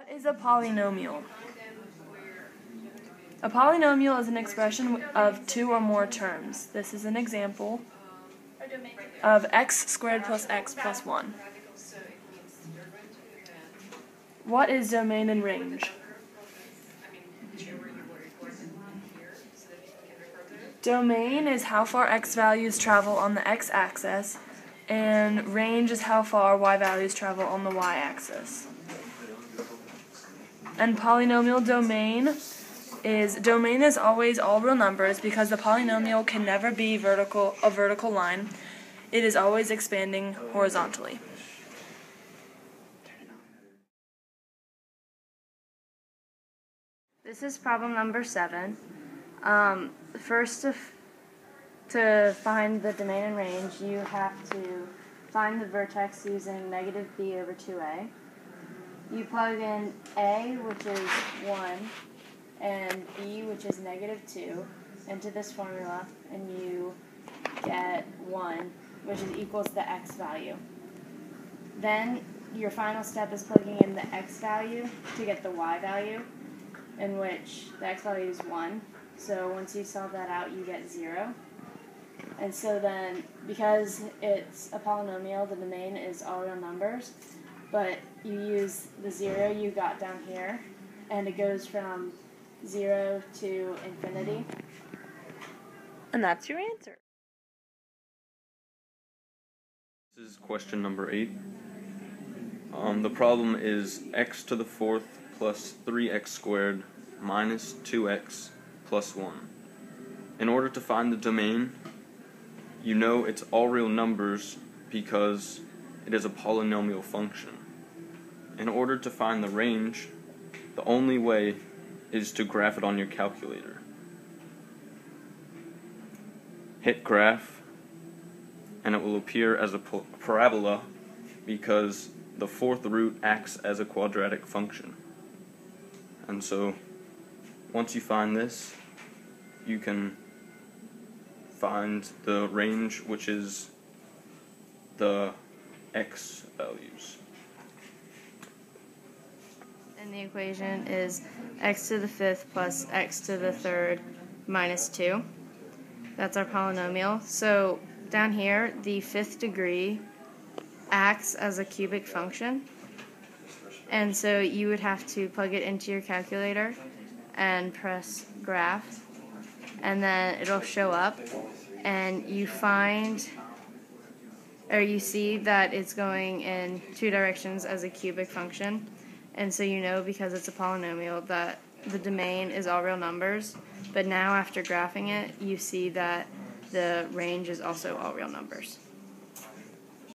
What is a polynomial? A polynomial is an expression of two or more terms. This is an example of x squared plus x plus 1. What is domain and range? Domain is how far x values travel on the x-axis, and range is how far y values travel on the y-axis. And polynomial domain is always all real numbers because the polynomial can never be a vertical line. It is always expanding horizontally. This is problem number 7. First, to find the domain and range, you have to find the vertex using negative b over 2a. You plug in a, which is 1, and b, which is negative 2, into this formula, and you get 1, which is equals the x value. Then your final step is plugging in the x value to get the y value, in which the x value is 1. So once you solve that out, you get 0. And so then, because it's a polynomial, the domain is all real numbers, but you use the 0 you got down here, and it goes from 0 to infinity. And that's your answer. This is question number 8. The problem is x to the 4th plus 3x squared minus 2x plus 1. In order to find the domain, you know it's all real numbers because it is a polynomial function. In order to find the range, the only way is to graph it on your calculator. Hit graph, and it will appear as a parabola because the 4th root acts as a quadratic function. And so, once you find this, you can find the range, which is the x values. And the equation is x to the 5th plus x to the 3rd minus 2. That's our polynomial. So down here, the 5th degree acts as a cubic function. And so you would have to plug it into your calculator and press graph. And then it'll show up. And you see that it's going in two directions as a cubic function. And so you know, because it's a polynomial, that the domain is all real numbers. But now after graphing it, you see that the range is also all real numbers.